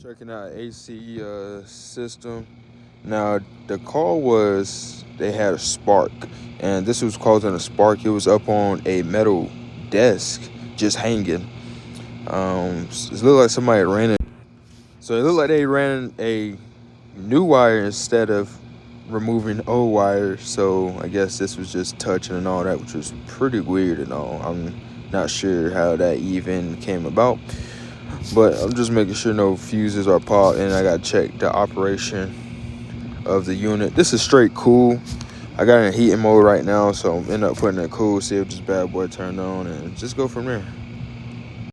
Checking out AC system. Now the call was they had a spark, and this was causing a spark. It was up on a metal desk, just hanging. It looked like somebody ran it. So it looked like they ran a new wire instead of removing old wires. So I guess this was just touching and all that, which was pretty weird and all. I'm not sure how that even came about. But I'm just making sure no fuses are popped, and I gotta check the operation of the unit. This is straight cool. I got it in heating mode right now, so I'm end up putting it cool, see if this bad boy turned on, and just go from there.